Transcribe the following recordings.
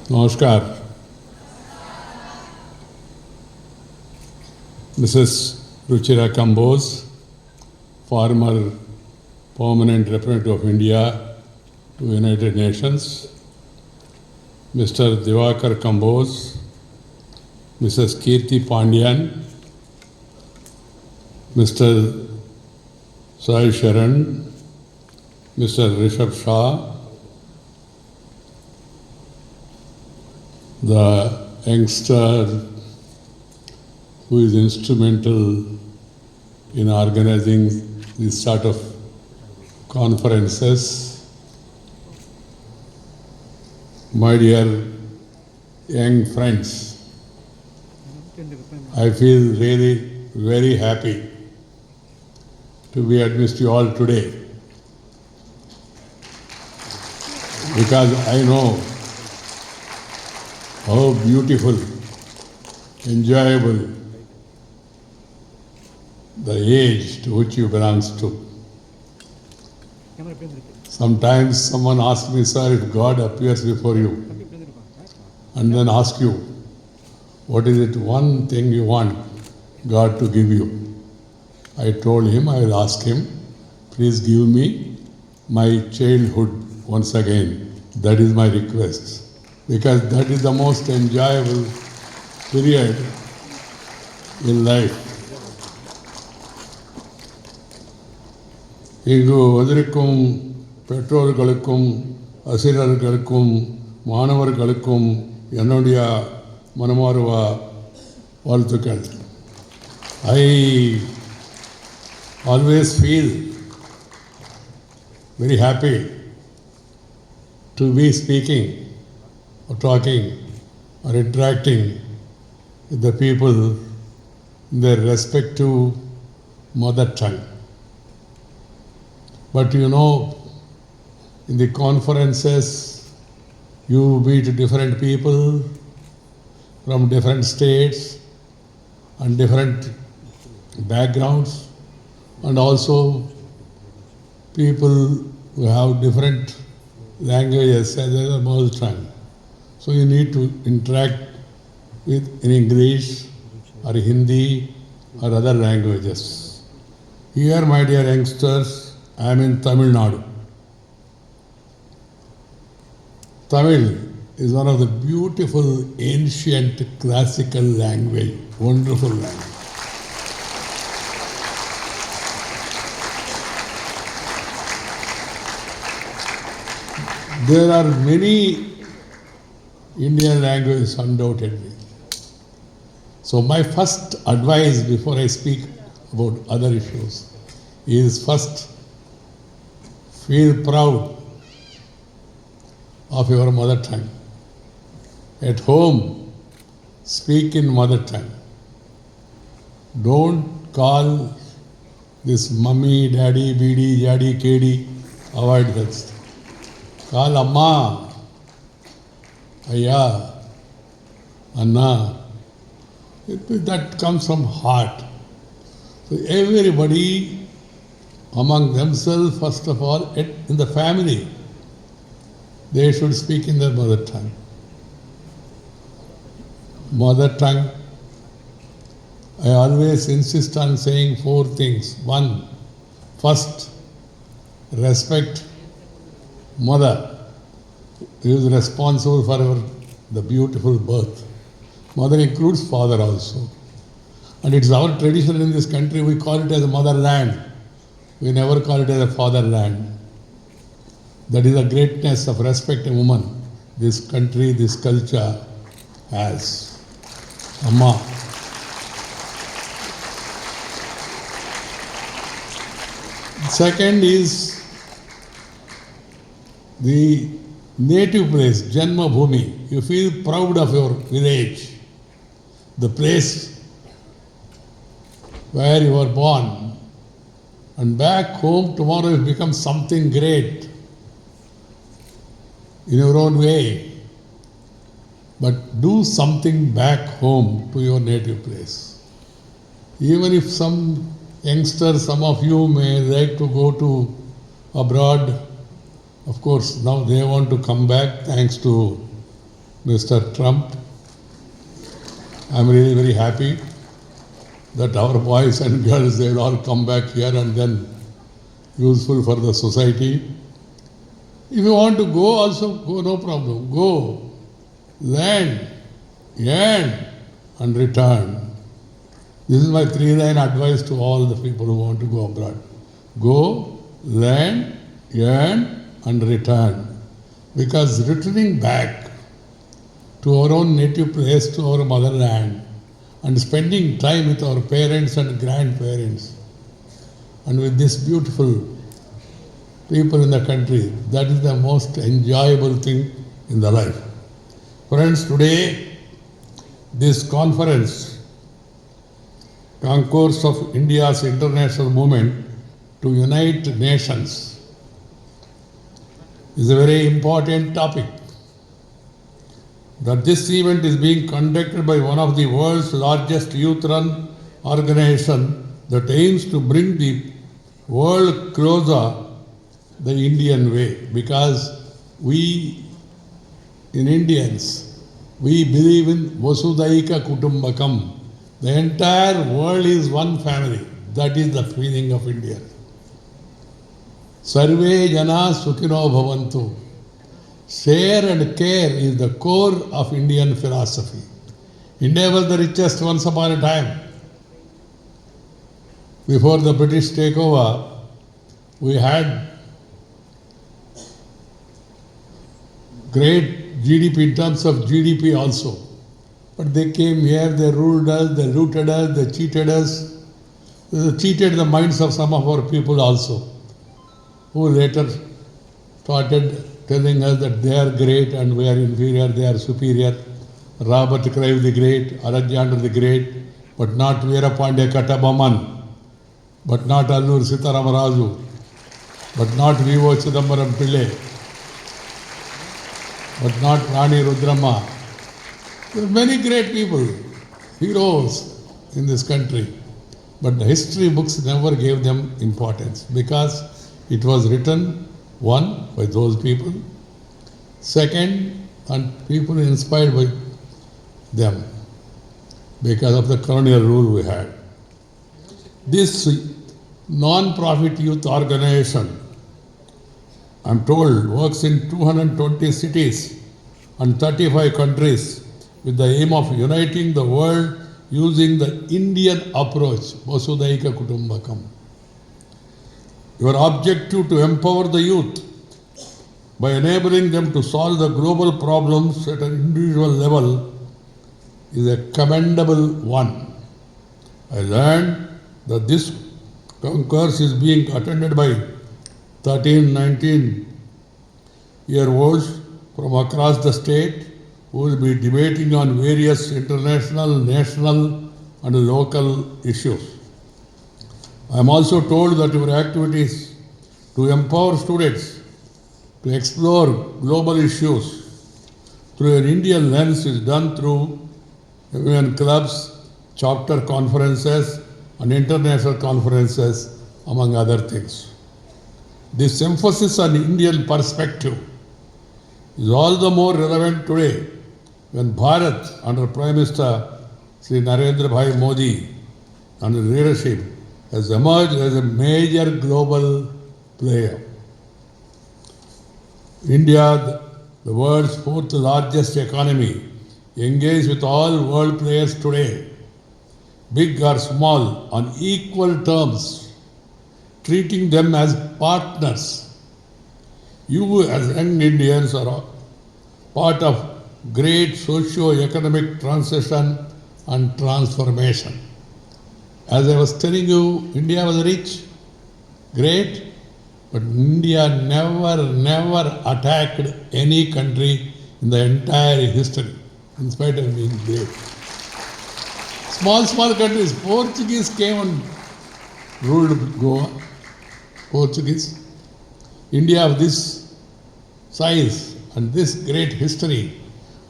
Namaskar. Mrs. Ruchira Kambose, former permanent representative of India to United Nations, Mr. Divakar Kambose, Mrs. Kirti Pandian, Mr. Sai Sharan, Mr. Rishabh Shah, the youngster who is instrumental in organizing this sort of conferences, my dear young friends, I feel really very happy to be amidst you all today, because I know how beautiful, enjoyable the age to which you belongs to. Sometimes someone asks me, sir, if God appears before you and then asks you, what is it one thing you want God to give you? I told him, I will ask him, please give me my childhood once again. That is my request. Because that is the most enjoyable period in life. இங்கு வந்திருக்கும் பெற்றோர்களுக்கும் ஆசிரியர்களுக்கும் மாணவர்களுக்கும் என்னுடைய மனமார்ந்த வாழ்த்துக்கள். I always feel very happy to be speaking or talking or interacting with the people in their respective mother tongue. But you know, in the conferences, you meet different people from different states and different backgrounds, and also people who have different languages as their mother tongue. So you need to interact with in English or Hindi or other languages. Here, my dear youngsters, I am in Tamil Nadu. Tamil is one of the beautiful, ancient, classical language, wonderful language. There are many Indian languages, undoubtedly. So my first advice before I speak about other issues is first, feel proud of your mother tongue. At home, speak in mother tongue. Don't call this mummy, daddy, bidi, jadi, kedi. Avoid that. Call amma, ayya, anna. That comes from heart. So everybody among themselves, first of all, in the family, they should speak in their mother tongue. Mother tongue, I always insist on saying 4 things. 1, first, respect mother, who is responsible for the beautiful birth. Mother includes father also. And it's our tradition in this country, we call it as a motherland. We never call it as a fatherland. That is the greatness of respect a woman this country, this culture has. Amma. Second is the native place, Janma Bhumi. You feel proud of your village, the place where you were born. And back home, tomorrow you become something great in your own way. But do something back home to your native place. Even if some youngsters, some of you may like to go to abroad, of course, now they want to come back thanks to Mr. Trump. I'm really very happy that our boys and girls, they will all come back here and then useful for the society. If you want to go also, go, no problem. Go, land, earn and return. This is my 3-line advice to all the people who want to go abroad. Go, land, earn and return. Because returning back to our own native place, to our motherland, and spending time with our parents and grandparents, and with this beautiful people in the country, that is the most enjoyable thing in the life. Friends, today, this conference, concourse of India's international movement to unite nations, is a very important topic. That this event is being conducted by one of the world's largest youth-run organization that aims to bring the world closer the Indian way, because we in Indians, we believe in Vasudaika Kutumbakam. The entire world is one family. That is the feeling of India. Sarve Jana Sukhino Bhavantu. Share and care is the core of Indian philosophy. India was the richest once upon a time. Before the British takeover, we had great GDP in terms of GDP also. But they came here, they ruled us, they looted us, they cheated us. They cheated the minds of some of our people also, who later started telling us that they are great and we are inferior, they are superior. Robert Clive the Great, Alexander the Great, but not Veerapandya Kattabomman, but not Allur Sitaramarazu, but not V.O. Chidambaram Pillai, but not Rani Rudramma. There are many great people, heroes in this country, but the history books never gave them importance because it was written, one, by those people, second, and people inspired by them because of the colonial rule we had. This non-profit youth organization, I'm told, works in 220 cities and 35 countries with the aim of uniting the world using the Indian approach, Vasudaika Kutumbakam. Your objective to empower the youth by enabling them to solve the global problems at an individual level is a commendable one. I learned that this concourse is being attended by 13, 19-year-olds from across the state who will be debating on various international, national and local issues. I am also told that your activities to empower students to explore global issues through an Indian lens is done through I.I.M.U.N. clubs, chapter conferences and international conferences, among other things. This emphasis on Indian perspective is all the more relevant today when Bharat, under Prime Minister Sri Narendra Bhai Modi and his leadership, has emerged as a major global player. India, the world's fourth largest economy, engaged with all world players today, big or small, on equal terms, treating them as partners. You as young Indians are part of great socio-economic transition and transformation. As I was telling you, India was rich, great, but India never attacked any country in the entire history, in spite of being great. Small countries, Portuguese came and ruled Goa, Portuguese. India of this size and this great history,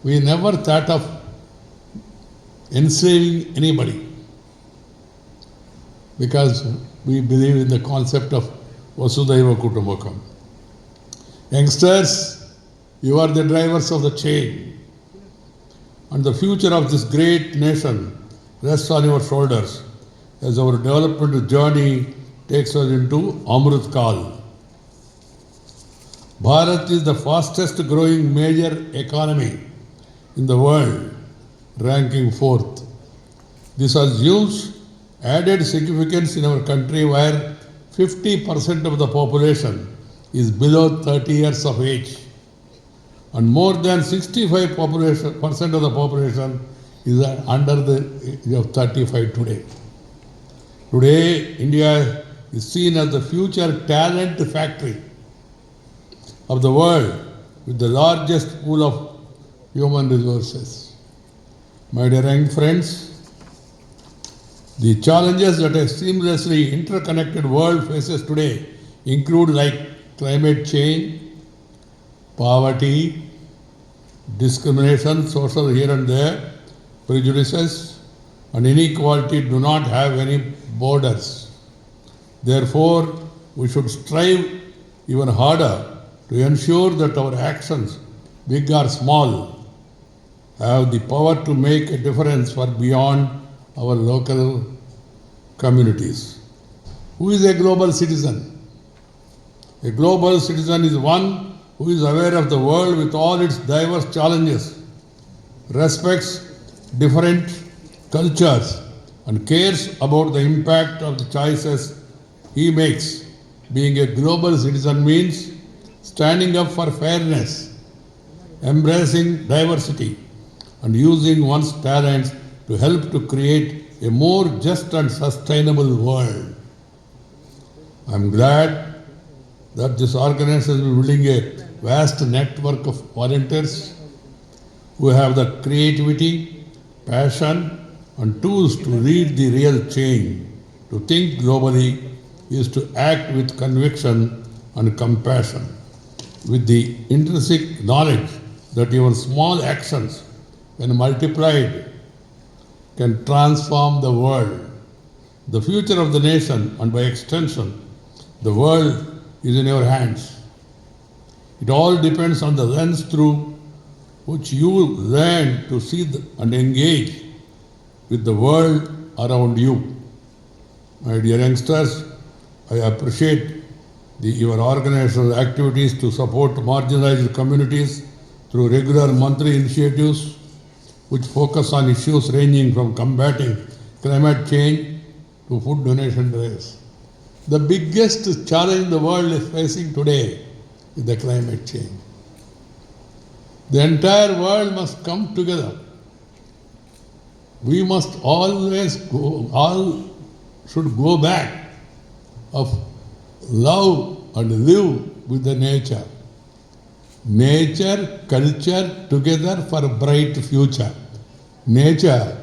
we never thought of enslaving anybody because we believe in the concept of Vasudhaiva Kutumbakam. Youngsters, you are the drivers of the chain. and the future of this great nation rests on your shoulders as our development journey takes us into Amrit Kal. Bharat is the fastest growing major economy in the world, ranking 4th. This assumes added significance in our country where 50% of the population is below 30 years of age and more than 65% of the population is under the age of 35 today. Today, India is seen as the future talent factory of the world with the largest pool of human resources. My dear young friends, the challenges that a seamlessly interconnected world faces today include like climate change, poverty, discrimination, social here and there, prejudices, and inequality do not have any borders. Therefore, we should strive even harder to ensure that our actions, big or small, have the power to make a difference for beyond our local communities. Who is a global citizen? A global citizen is one who is aware of the world with all its diverse challenges, respects different cultures, and cares about the impact of the choices he makes. Being a global citizen means standing up for fairness, embracing diversity, and using one's talents to help to create a more just and sustainable world. I am glad that this organization is building a vast network of volunteers who have the creativity, passion, and tools to lead the real change. To think globally is to act with conviction and compassion, with the intrinsic knowledge that your small actions, when multiplied, can transform the world. The future of the nation, and by extension, the world, is in your hands. It all depends on the lens through which you learn to see and engage with the world around you. My dear youngsters, I appreciate your organizational activities to support marginalized communities through regular monthly initiatives which focus on issues ranging from combating climate change to food donation drives. The biggest challenge the world is facing today is the climate change. The entire world must come together. We must all should go back of love and live with the nature. Nature, culture together for a bright future. Nature,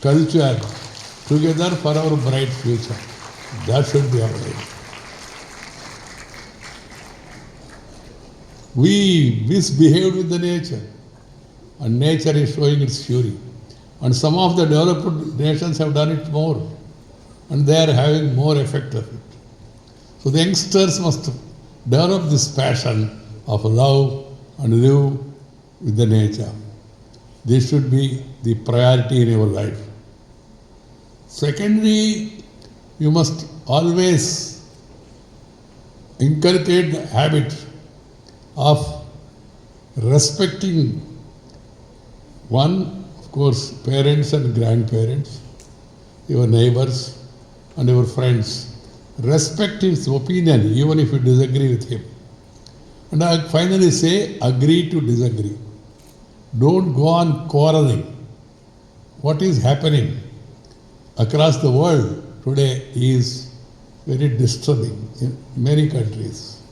culture together for our bright future. That should be our aim. We misbehaved with the nature, and nature is showing its fury. And some of the developed nations have done it more, and they are having more effect of it. So the youngsters must develop this passion of love and live with the nature. This should be the priority in your life. Secondly, you must always inculcate the habit of respecting one, of course, parents and grandparents, your neighbors and your friends. Respect his opinion even if you disagree with him. And I finally say, agree to disagree. Don't go on quarreling. What is happening across the world today is very disturbing in many countries.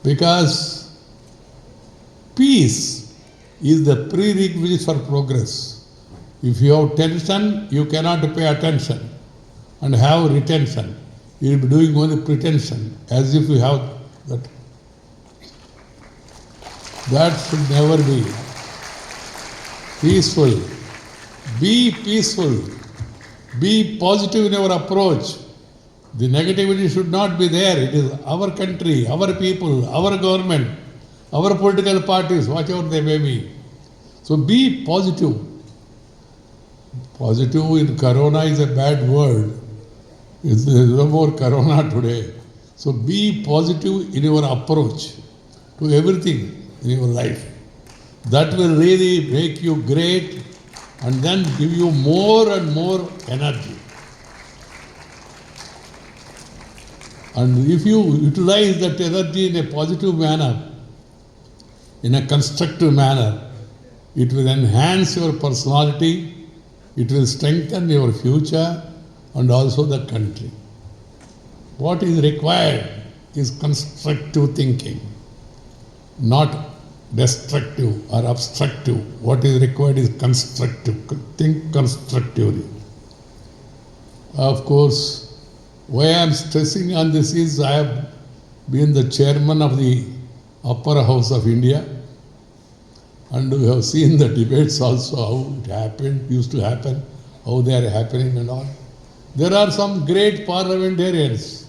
Because peace is the prerequisite for progress. If you have tension, you cannot pay attention and have retention. You will be doing only pretension as if you have that. That should never be. Peaceful. Be peaceful. Be positive in your approach. The negativity should not be there. It is our country, our people, our government, our political parties, whatever they may be. So be positive. Positive in Corona is a bad word. There's no more Corona today. So be positive in your approach to everything in your life. That will really make you great and then give you more and more energy. And if you utilize that energy in a positive manner, in a constructive manner, it will enhance your personality, it will strengthen your future and also the country. What is required is constructive thinking, not destructive or obstructive. What is required is constructive. Think constructively. Of course, why I am stressing on this is I have been the chairman of the Upper House of India, and we have seen the debates also, how it happened, used to happen, how they are happening and all. There are some great parliamentarians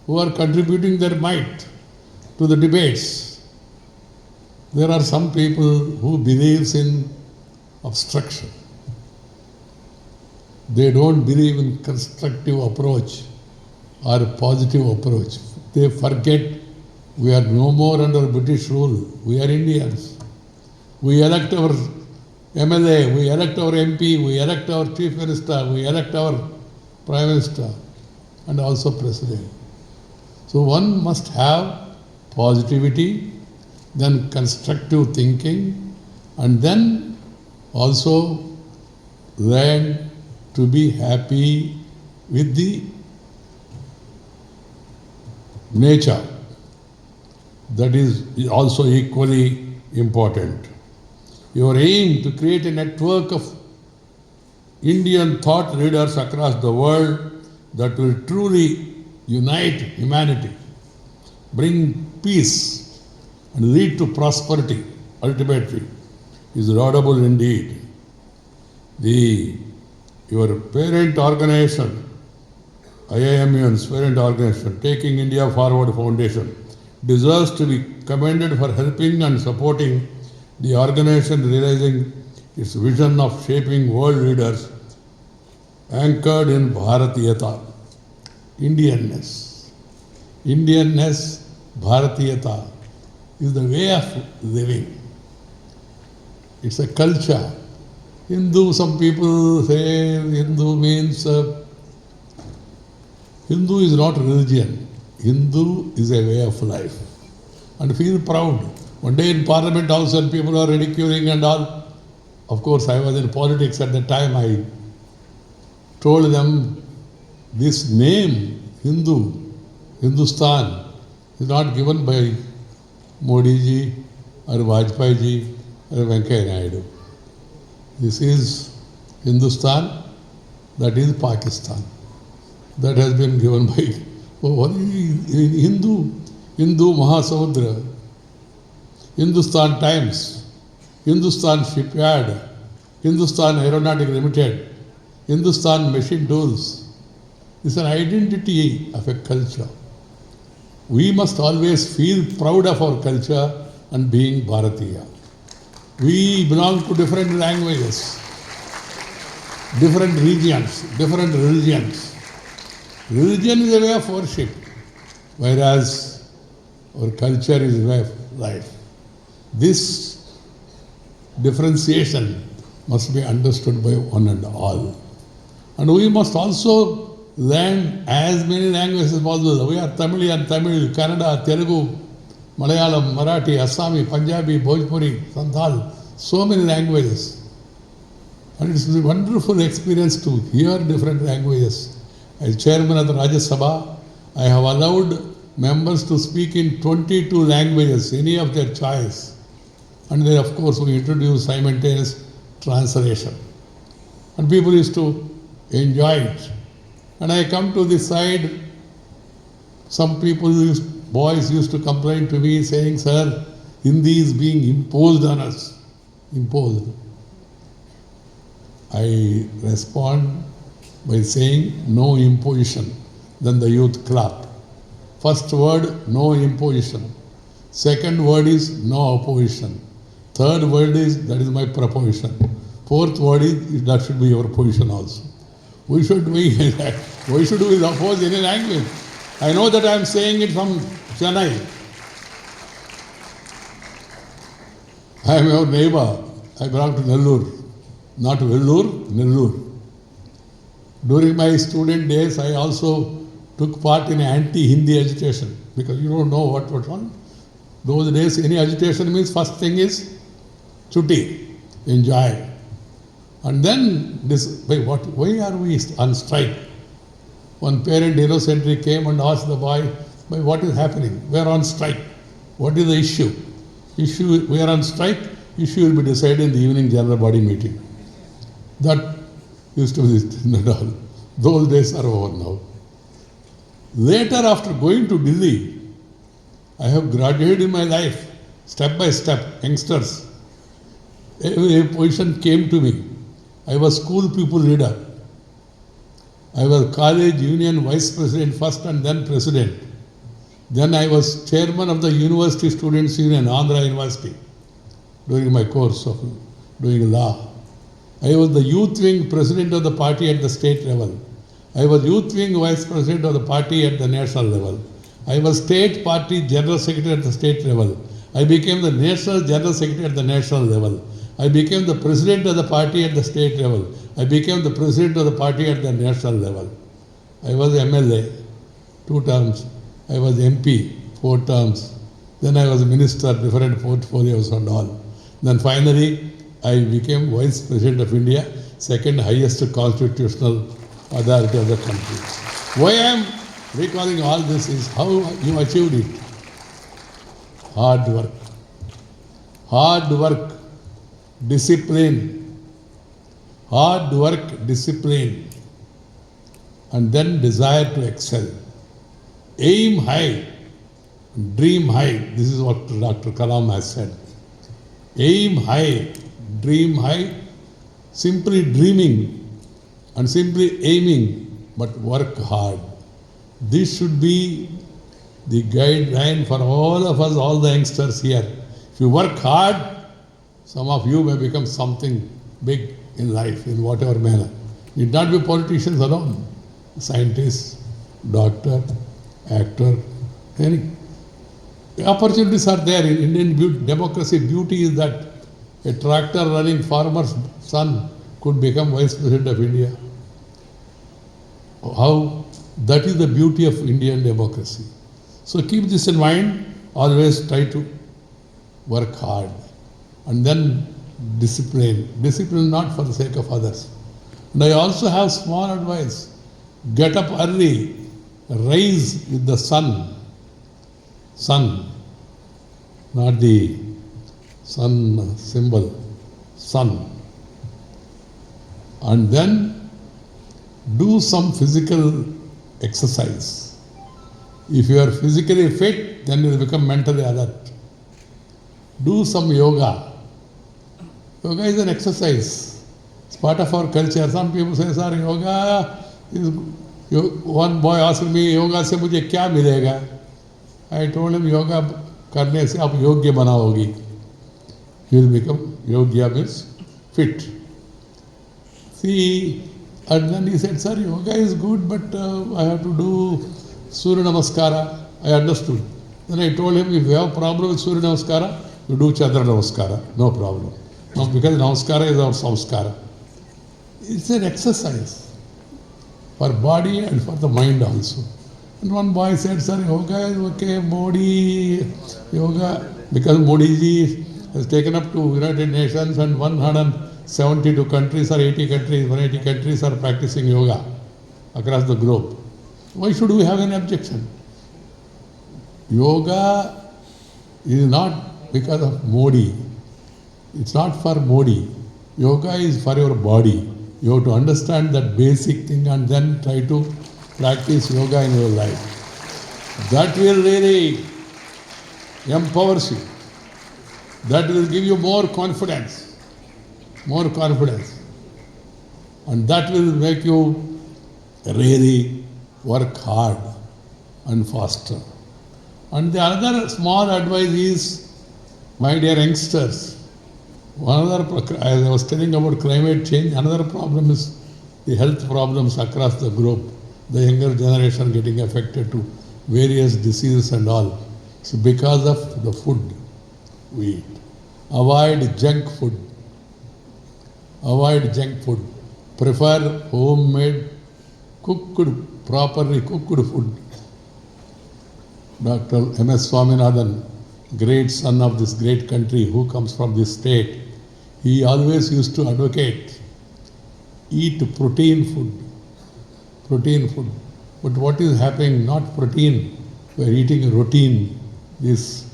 who are contributing their might to the debates. There are some people who believes in obstruction. They don't believe in constructive approach or positive approach. They forget we are no more under British rule. We are Indians. We elect our MLA, we elect our MP, we elect our Chief Minister, we elect our Prime Minister and also President. So one must have positivity, then constructive thinking, and then also learn to be happy with the nature. That is also equally important. Your aim to create a network of Indian thought leaders across the world that will truly unite humanity, bring peace and lead to prosperity ultimately is laudable indeed. Your parent organization, I.I.M.U.N's parent organization, Taking India Forward Foundation, deserves to be commended for helping and supporting the organization realizing its vision of shaping world leaders anchored in Bharatiyata, Indianness. Indianness, Bharatiyata is the way of living. It's a culture. Hindu, some people say Hindu means, Hindu is not religion. Hindu is a way of life. And feel proud. One day in Parliament also people are ridiculing and all. Of course, I was in politics at the time. I told them this name, Hindu, Hindustan, is not given by Modi ji or Vajpayee ji or Venkaiah Naidu. This is Hindustan, that is Pakistan. That has been given by Hindu Mahasamudra, Hindustan Times, Hindustan Shipyard, Hindustan Aeronautic Limited, Hindustan Machine Tools. It's an identity of a culture. We must always feel proud of our culture and being Bharatiya. We belong to different languages, different regions, different religions. Religion is a way of worship, whereas our culture is a way of life. This differentiation must be understood by one and all. And we must also learn as many languages as possible. We are Tamil and Tamil, Kannada, Telugu, Malayalam, Marathi, Assami, Punjabi, Bhojpuri, Santhal, so many languages. And it's a wonderful experience to hear different languages. As chairman of the Rajya Sabha, I have allowed members to speak in 22 languages, any of their choice. And then of course we introduce simultaneous translation. And people used to enjoy it. And I come to this side, some people, boys used to complain to me saying, sir, Hindi is being imposed on us. Imposed. I respond by saying no imposition. Then the youth clap. First word, no imposition. Second word is no opposition. Third word is, that is my proposition. Fourth word is, that should be your position also. Why should we oppose any language? I know that I am saying it from Chennai. I am your neighbor. I belong to Nellore. Not Vellore, Nellore. During my student days, I also took part in anti-Hindi agitation, because you don't know what went on. Those days, any agitation means first thing is chutti, enjoy. And then this, why are we on strike? One parent innocently came and asked the boy, what is happening? We are on strike. What is the issue? We are on strike. Issue will be decided in the evening general body meeting. That used to be Nadu. Those days are over now. Later, after going to Delhi, I have graduated in my life, step by step, youngsters. Every position came to me. I was school pupil leader. I was college union vice president first and then president. Then I was chairman of the University Students Union, Andhra University, during my course of doing law. I was the youth wing president of the party at the state level. I was youth wing vice president of the party at the national level. I was state party general secretary at the state level. I became the national general secretary at the national level. I became the president of the party at the state level. I became the president of the party at the national level. I was MLA, 2 terms. I was MP, 4 terms. Then I was minister, different portfolios and all. Then finally, I became Vice President of India, second highest constitutional authority of the country. Why I am recalling all this is how you achieved it. Hard work. Hard work, discipline. Hard work, discipline. And then desire to excel. Aim high, dream high. This is what Dr. Kalam has said. Aim high, dream high, simply dreaming and simply aiming, but work hard. This should be the guideline for all of us, all the youngsters here. If you work hard, some of you may become something big in life, in whatever manner. Need not be politicians alone. Scientists, doctor, actor, any. Opportunities are there. In Indian democracy, beauty is that a tractor running farmer's son could become Vice President of India. How? That is the beauty of Indian democracy. So keep this in mind. Always try to work hard. And then discipline. Discipline not for the sake of others. And I also have small advice. Get up early. Rise with the sun. Sun. Not the sun symbol. Sun. And then do some physical exercise. If you are physically fit, then you will become mentally alert. Do some yoga. Yoga is an exercise. It's part of our culture. Some people say, sir, yoga is... One boy asked me, yoga se mujhe kya milega? I told him, yoga karne se aap yogya banaogi. You will become yogya means fit. See, and then he said, sir, yoga is good, but I have to do Surya Namaskara. I understood. Then I told him, if you have problem with Surya Namaskara, you do Chandra Namaskara. No problem. No, because Namaskara is our samskara. It's an exercise for body and for the mind also. And one boy said, sir, yoga is okay, Modi, yoga, because Modi ji has taken up to United Nations and 172 countries or 80 countries, 180 countries are practicing yoga across the globe. Why should we have an objection? Yoga is not because of Modi. It's not for Modi. Yoga is for your body. You have to understand that basic thing and then try to practice yoga in your life. That will really empowers you. That will give you more confidence. More confidence. And that will make you really work hard and faster. And the other small advice is, my dear youngsters, As I was telling about climate change, another problem is the health problems across the globe. The younger generation getting affected to various diseases and all. So because of the food we eat. Avoid junk food. Avoid junk food. Prefer homemade, properly cooked food. Dr. M.S. Swaminathan, great son of this great country who comes from this state, he always used to advocate, eat protein food. Protein food. But what is happening? Not protein. We are eating routine, this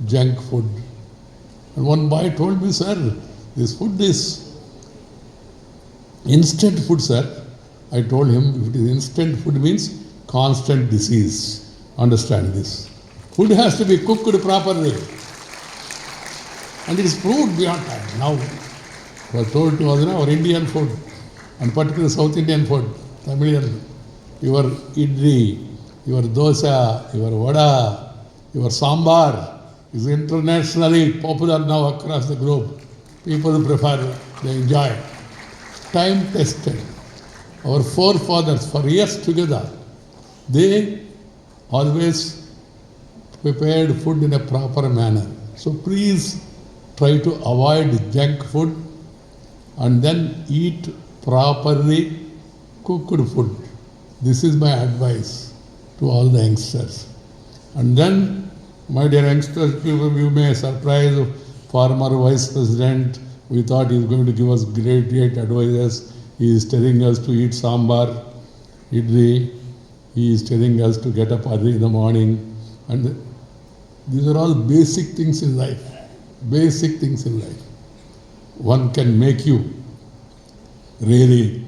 junk food. And one boy told me, sir, this food is instant food, sir. I told him, if it is instant food means constant disease. Understand this. Food has to be cooked properly. And it is proved beyond time. Now, we are told to us, our Indian food, and particularly South Indian food, Tamilian, your idli, your dosa, your vada, your sambar is internationally popular now across the globe. People prefer, they enjoy. Time tested. Our forefathers, for years together, they always prepared food in a proper manner. So please try to avoid junk food and then eat properly cooked food. This is my advice to all the youngsters. And then, my dear youngsters, you may surprise former Vice President. We thought he is going to give us great advices. He is telling us to eat sambar, idli. He is telling us to get up early in the morning. And these are all basic things in life. Basic things in life. One can make you really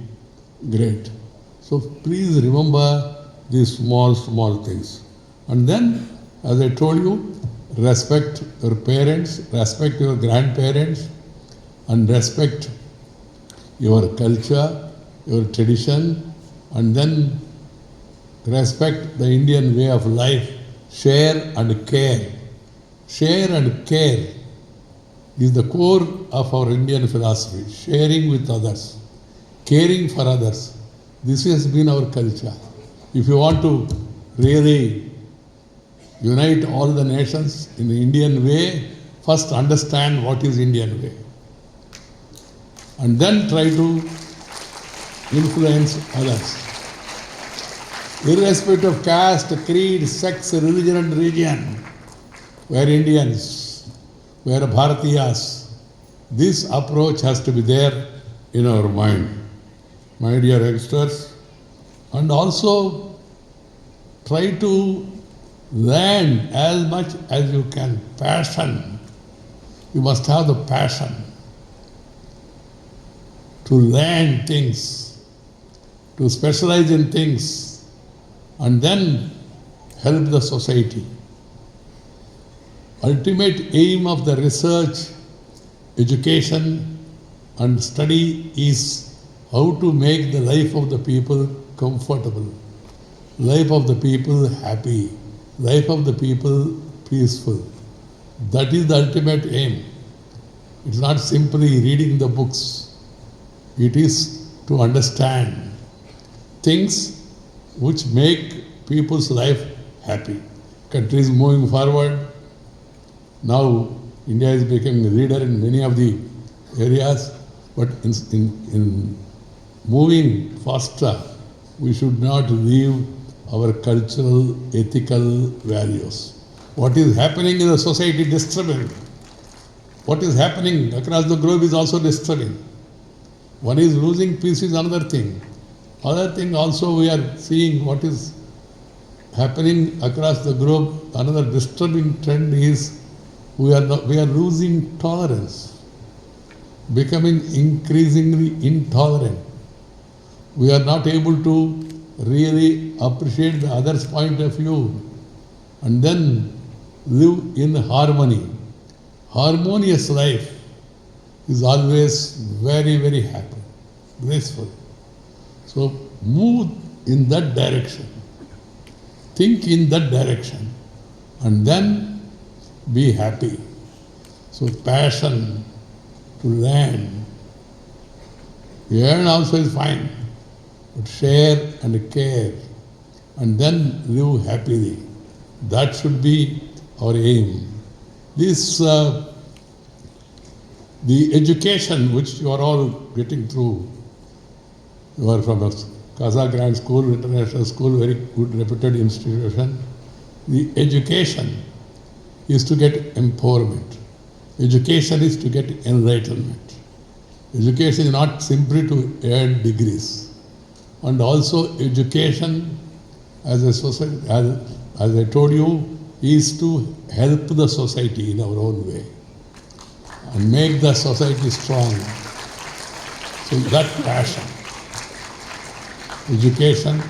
great. So please remember these small things. And then, as I told you, respect your parents, respect your grandparents, and respect your culture, your tradition, and then respect the Indian way of life. Share and care. Share and care is the core of our Indian philosophy. Sharing with others, caring for others. This has been our culture. If you want to really unite all the nations in the Indian way, first understand what is Indian way. And then try to influence others. Irrespective of caste, creed, sex, religion and region, we are Indians, we are Bharatiyas. This approach has to be there in our mind. My dear youngsters, and also try to learn as much as you can. Passion. You must have the passion to learn things, to specialize in things, and then help the society. Ultimate aim of the research, education, and study is how to make the life of the people comfortable, life of the people happy, life of the people peaceful. That is the ultimate aim. It's not simply reading the books. It is to understand things which make people's life happy. Country is moving forward. Now India is becoming a leader in many of the areas, but in moving faster, we should not leave our cultural, ethical values. What is happening in the society is disturbing. What is happening across the globe is also disturbing. One is losing peace is another thing. Other thing also we are seeing what is happening across the globe. Another disturbing trend is we are losing tolerance, becoming increasingly intolerant. We are not able to really appreciate the other's point of view and then live in harmony. Harmonious life is always very happy, blissful. So move in that direction, think in that direction, and then be happy. So passion to learn. Earn also is fine, but share and care, and then live happily. That should be our aim. This, the education which you are all getting through, you are from a Casagrand school, international school, very good reputed institution. The education is to get empowerment. Education is to get enlightenment. Education is not simply to earn degrees. And also education as a society, as I told you, is to help the society in our own way and make the society strong. So that passion, education,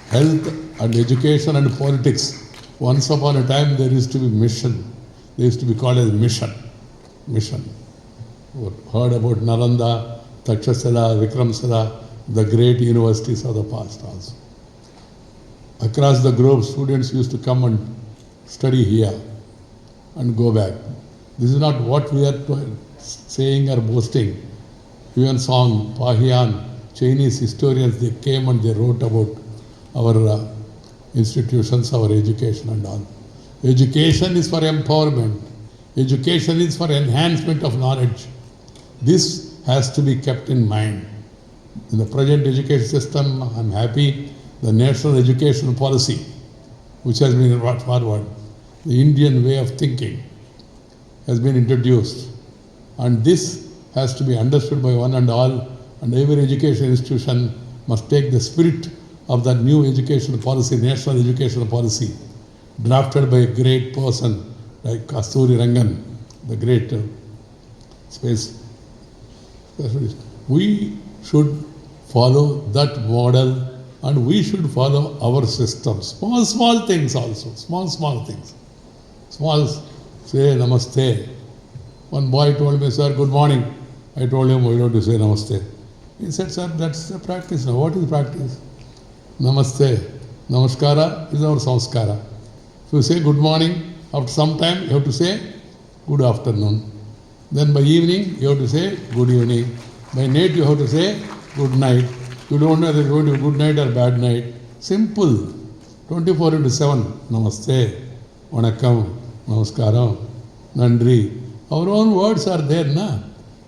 health and education and politics. Once upon a time there used to be mission. They used to be called as mission. Mission. Heard about Nalanda, Takshasila, Vikramsala, the great universities of the past also. Across the globe, students used to come and study here and go back. This is not what we are saying or boasting. Yuan Song, Pahian, Chinese historians, they came and they wrote about our institutions, our education and all. Education is for empowerment. Education is for enhancement of knowledge. This has to be kept in mind. In the present education system, I am happy the national education policy, which has been brought forward, the Indian way of thinking, has been introduced. And this has to be understood by one and all, and every education institution must take the spirit of that new education policy, national education policy, drafted by a great person like Kasturi Rangan, the great space specialist. We should follow that model and we should follow our system. Small things also, small things. Small, say namaste. One boy told me, sir, good morning. I told him, why don't you say namaste? He said, sir, that's the practice now. What is practice? Namaste. Namaskara is our samskara. If you say good morning, after some time you have to say good afternoon. Then by evening you have to say good evening. By night you have to say good night. You don't know whether you do good night or bad night. Simple. 24/7. Namaste. Vanakkam. Namaskaram. Nandri. Our own words are there, na?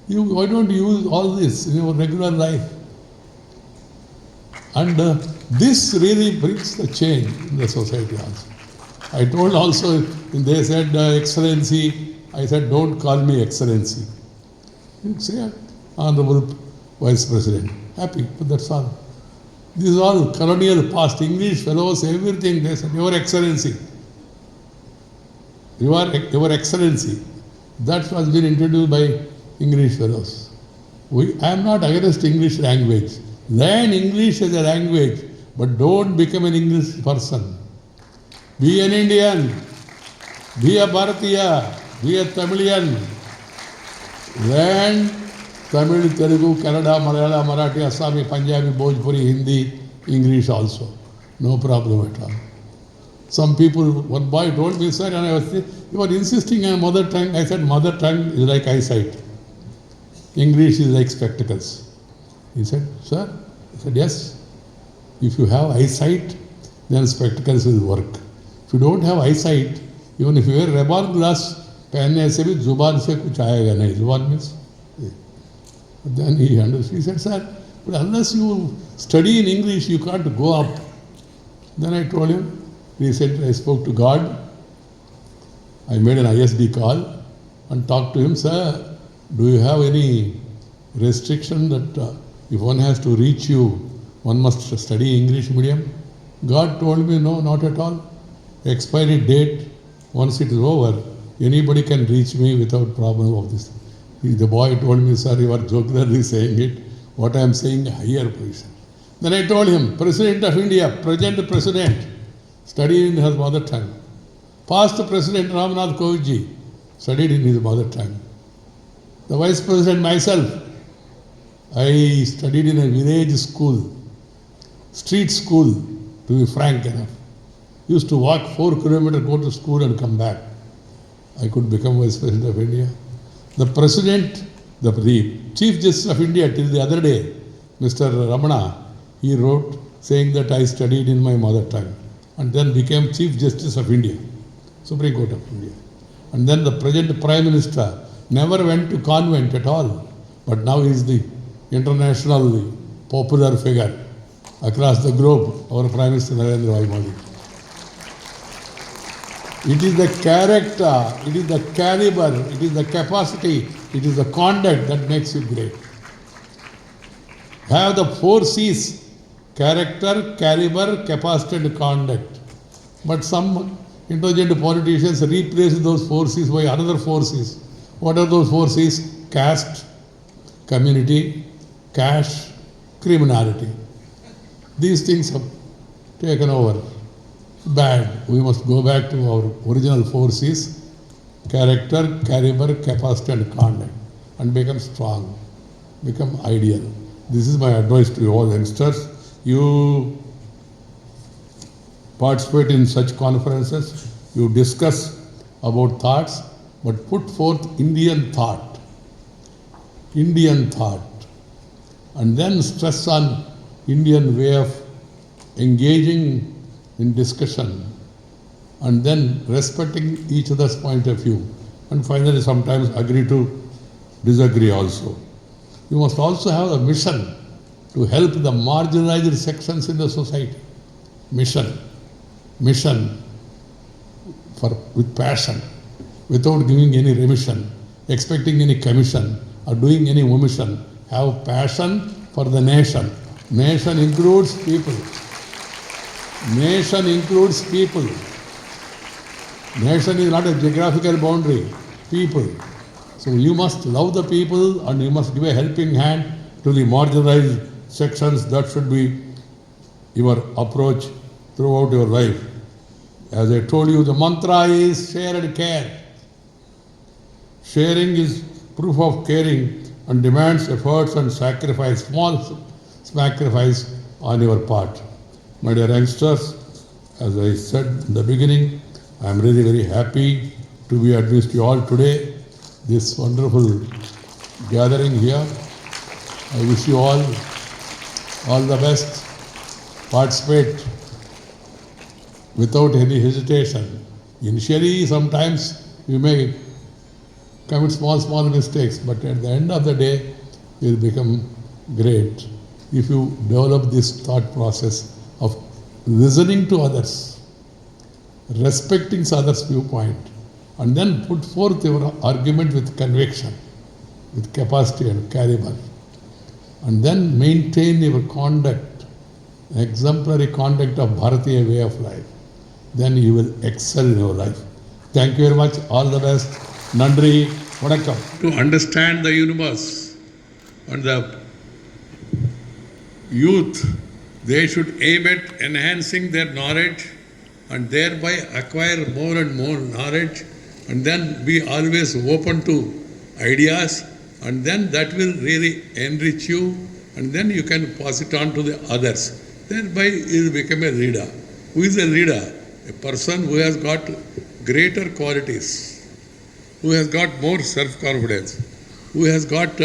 Why don't you use all this in your regular life? And this really brings the change in the society also. I told also, they said excellency, I said don't call me excellency. You say honorable vice president. Happy, but that's all. This is all colonial past. English fellows, everything, they said your excellency. Your excellency. That has been introduced by English fellows. I am not against English language. Learn English as a language, but don't become an English person. Be an Indian, be a Bharatiya, be a Tamilian. Learn Tamil, Telugu, Kannada, Malayalam, Marathi, Assami, Punjabi, Bhojpuri, Hindi, English also. No problem at all. Some people, one boy told me, sir, and I was saying, you are insisting on mother tongue. I said, mother tongue is like eyesight. English is like spectacles. He said, sir? I said, yes. If you have eyesight, then spectacles will work. If you don't have eyesight, even if you wear rubber glass, पहनने से भी जुबान से कुछ आएगा नहीं. जुबान means. Then he understood. He said, sir, but unless you study in English, you can't go up. Then I told him, recently I spoke to God. I made an ISD call and talked to him, sir, do you have any restriction that if one has to reach you, one must study English medium? God told me, no, not at all. Expiry date, once it is over, anybody can reach me without problem of this. The boy told me, sir, you are jocularly saying it. What I am saying, higher position. Then I told him, President of India, present President, studied in his mother tongue. Past President Ramnath Kovji studied in his mother tongue. The Vice President myself, I studied in a village school, street school, to be frank enough. Used to walk 4 kilometers, go to school and come back. I could become Vice President of India. The President The Chief Justice of India till the other day, Mr. Ramana, he wrote saying that I studied in my mother tongue and then became Chief Justice of India, Supreme Court of India. And then the present Prime Minister never went to convent at all, but now he is the internationally popular figure across the globe, our Prime Minister Narendra Modi. It is the character, it is the caliber, it is the capacity, it is the conduct that makes you great. Have the 4 C's: character, caliber, capacity and conduct. But some intelligent politicians replace those 4 C's by another 4 C's. What are those 4 C's? Caste, community, cash, criminality. These things have taken over. Bad. We must go back to our original 4 C's: character, caliber, capacity and conduct, and become strong, become ideal. This is my advice to you all youngsters. You participate in such conferences, you discuss about thoughts, but put forth Indian thought, and then stress on Indian way of engaging in discussion, and then respecting each other's point of view, and finally sometimes agree to disagree also. You must also have a mission to help the marginalized sections in the society. Mission with passion, without giving any remission, expecting any commission or doing any omission. Have passion for the nation. Nation includes people. Nation includes people. Nation is not a geographical boundary. People. So you must love the people and you must give a helping hand to the marginalized sections. That should be your approach throughout your life. As I told you, the mantra is share and care. Sharing is proof of caring and demands efforts and sacrifice, small sacrifice on your part. My dear youngsters, as I said in the beginning, I am really very happy to be amidst you all today. This wonderful gathering here. I wish you all the best. Participate without any hesitation. Initially, sometimes you may commit small mistakes, but at the end of the day, you will become great if you develop this thought process of listening to others, respecting others' viewpoint, and then put forth your argument with conviction, with capacity and caliber, and then maintain your conduct, exemplary conduct of Bharatiya way of life. Then you will excel in your life. Thank you very much. All the best. Nandri, vanakkam. To understand the universe and the youth, they should aim at enhancing their knowledge and thereby acquire more and more knowledge, and then be always open to ideas, and then that will really enrich you, and then you can pass it on to the others. Thereby you will become a leader. Who is a leader? A person who has got greater qualities, who has got more self-confidence, who has got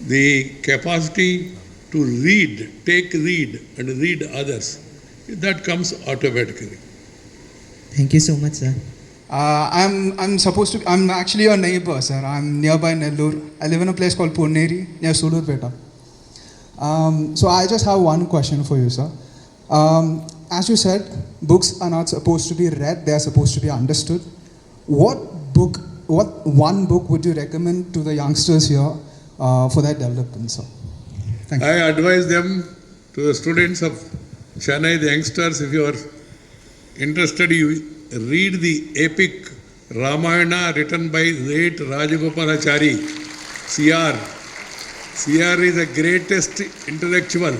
the capacity to take lead and lead others. That comes automatically. Thank you so much, sir. I'm actually your neighbor, sir. I'm nearby Nellore. I live in a place called Ponneri, near Sulurpeta. So I just have one question for you, sir. As you said, books are not supposed to be read, they are supposed to be understood. What one book would you recommend to the youngsters here for their development, sir? Thank you. I advise them, to the students of Chennai, the youngsters, if you are interested, you read the epic Ramayana written by late Rajagopalachari, CR. CR is the greatest intellectual.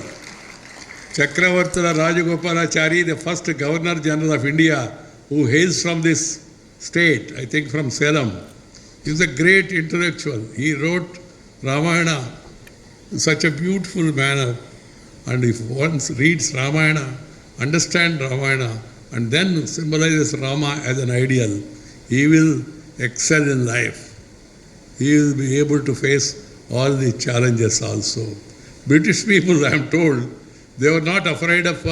Chakravartila Rajagopalachari, the first Governor General of India, who hails from this state, I think from Salem, he is a great intellectual. He wrote Ramayana in such a beautiful manner. And if one reads Ramayana, understands Ramayana, and then symbolizes Rama as an ideal, he will excel in life. He will be able to face all the challenges also. British people, I am told, they were not afraid of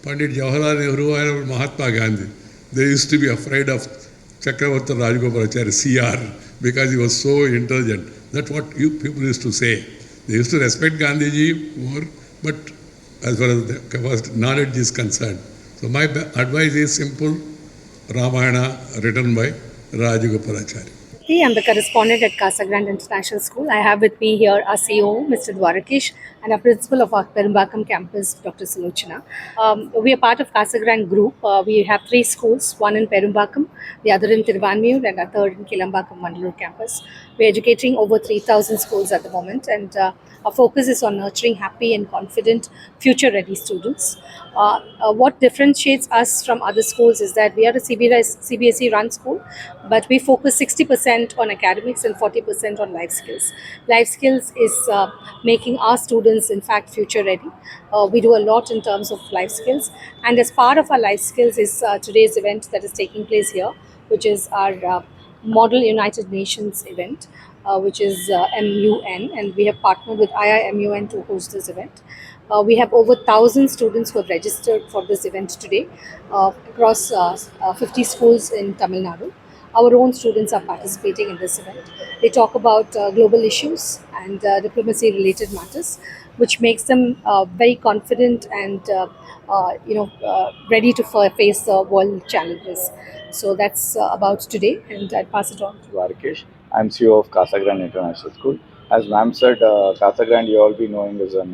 Pandit Jawaharlal Nehru or Mahatma Gandhi. They used to be afraid of Chakravarti Rajagopalachari, CR, because he was so intelligent. That's what you people used to say. They used to respect Gandhiji more, but as far as the knowledge is concerned. So my advice is simple, Ramayana written by Rajagopalachari. I'm the correspondent at Casagrand International School. I have with me here our CEO, Mr. Dwarakesh, and our principal of our Perumbakam campus, Dr. Sulochana. We are part of Casagrand group. We have three schools, one in Perumbakam, the other in I.I.M.U.N, and a third in Kilambakam Mandalur campus. We are educating over 3,000 schools at the moment, and our focus is on nurturing happy and confident, future-ready students. What differentiates us from other schools is that we are a CBSE-run school, but we focus 60% on academics and 40% on life skills. Life skills is making our students, in fact, future-ready. We do a lot in terms of life skills, and as part of our life skills is today's event that is taking place here, which is our Model United Nations event, which is I.I.M.U.N, and we have partnered with I.I.M.U.N to host this event. We have over 1,000 students who have registered for this event today across 50 schools in Tamil Nadu. Our own students are participating in this event. They talk about global issues and diplomacy related matters, which makes them very confident and ready to face the world challenges. So that's about today, and I'll pass it on to Dwarkesh. I'm CEO of Casagrand International School. As ma'am said, Casagrand you all be knowing is a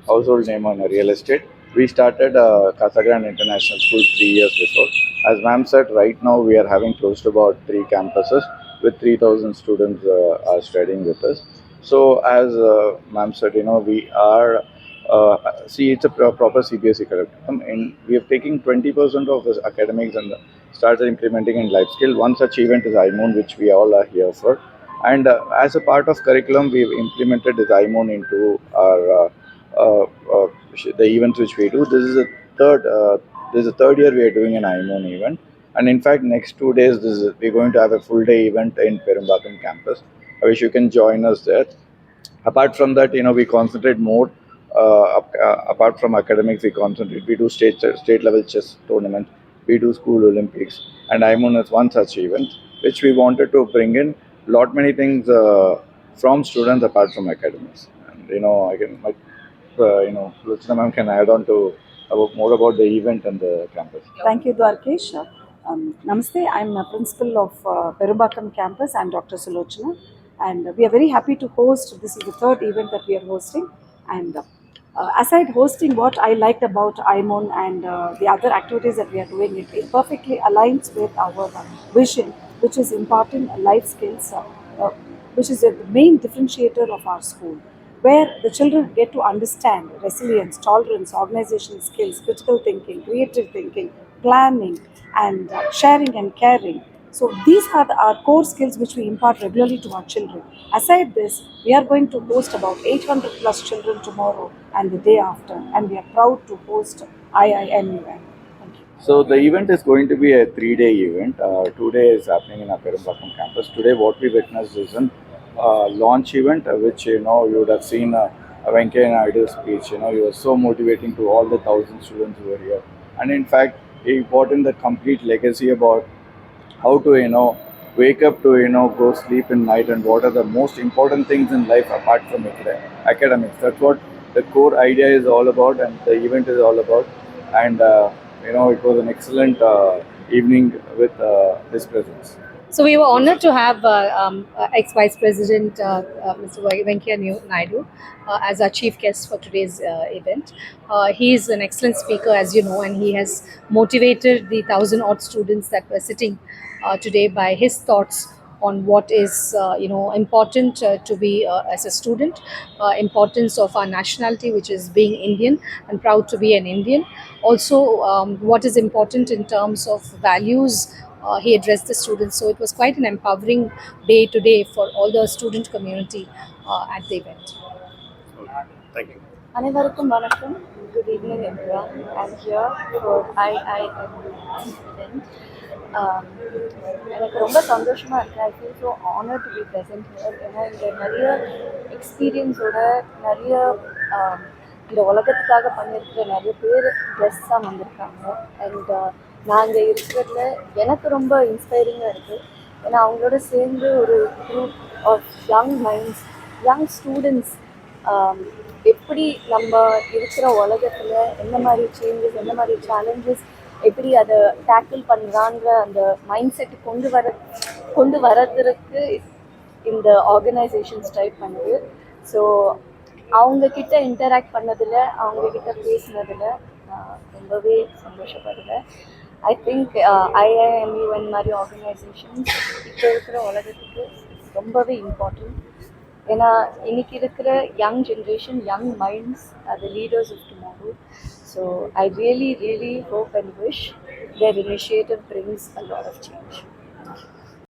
household name on real estate. We started Casagrand International School 3 years before. As ma'am said, right now we are having close to about 3 campuses with 3,000 students are studying with us. So as ma'am said, we are see it's a proper CBSE curriculum, and we are taking 20% of this academics and started implementing in life skill. One such event is I.I.M.U.N, which we all are here for. And as a part of curriculum, we've implemented this I.I.M.U.N into our the events which we do. This is the third year we are doing an I.I.M.U.N event. And in fact, next 2 days, we're going to have a full day event in Perumbakam campus. I wish you can join us there. Apart from that, we concentrate more. Apart from academics, we concentrate. We do state level chess tournament. We do school Olympics, and I.I.M.U.N is one such event which we wanted to bring in lot many things from students apart from academics. And I can, Luchna ma'am can add on to about more about the event and the campus. Thank you, Dwarkesh. Namaste, I'm a principal of Perumbakam campus. I'm Dr. Sulochana, and we are very happy to host. This is the third event that we are hosting. And aside hosting, what I liked about I.I.M.U.N and the other activities that we are doing, it perfectly aligns with our vision, which is imparting life skills, which is the main differentiator of our school, where the children get to understand resilience, tolerance, organizational skills, critical thinking, creative thinking, planning, and sharing and caring. So these are our core skills which we impart regularly to our children. Aside this, we are going to host about 800 plus children tomorrow and the day after, and we are proud to host I.I.M.U.N. Thank you. So the event is going to be a 3 day event. 2 day is happening in our Perumbakam campus. Today, what we witnessed is an launch event, which you would have seen Venkaya Naidu's speech. He was so motivating to all the 1,000 students who were here, and in fact, he brought in the complete legacy about how to wake up to go sleep in night, and what are the most important things in life apart from academics. That's what the core idea is all about, and the event is all about. And it was an excellent evening with his presence. So we were honored to have ex-Vice President Mr. Venkaya Naidu as our chief guest for today's event. He is an excellent speaker, as you know, and he has motivated the 1,000-odd students that were sitting today by his thoughts on what is important to be as a student, importance of our nationality, which is being Indian and proud to be an Indian. Also, what is important in terms of values. He addressed the students, so it was quite an empowering day today for all the student community at the event. Thank you. அனைவருக்கும் வணக்கம். Good evening everyone. I'm here for I.I.M.U.N event. Um, எனக்கு ரொம்ப சந்தோஷமாக இருக்குது. I feel so honour to be present here. ஏன்னா இங்கே நிறைய எக்ஸ்பீரியன்ஸோட நிறைய இந்த உலகத்துக்காக பண்ணியிருக்கிற நிறைய பேர் கெஸ்ட்ஸாக வந்திருக்காங்க. அண்ட் நாங்கள் இருக்கிறதுல எனக்கு ரொம்ப இன்ஸ்பைரிங்காக இருக்குது. ஏன்னா அவங்களோட சேர்ந்து ஒரு group of young minds, young students எப்படி நம்ம இருக்கிற உலகத்தில் எந்த மாதிரி சேஞ்சஸ், எந்த மாதிரி சேலஞ்சஸ், எப்படி அதை டேக்கிள் பண்ணுறான்ற அந்த மைண்ட் செட்டு கொண்டு வரதுக்கு இந்த ஆர்கனைசேஷன்ஸ் ட்ரை பண்ணுது. ஸோ அவங்கக்கிட்ட இன்டராக்ட் பண்ணதில், அவங்கக்கிட்ட பேசினதில் நான் ரொம்பவே சந்தோஷப்படுறேன். ஐ திங்க் I.I.M.U.N மாதிரி ஆர்கனைசேஷன்ஸ் இப்போ இருக்கிற உலகத்துக்கு ரொம்பவே இம்பார்ட்டண்ட். ஏன்னா இன்னைக்கு இருக்கிற young generation, young minds are the leaders of tomorrow. So I really hope and wish their initiative brings a lot of change.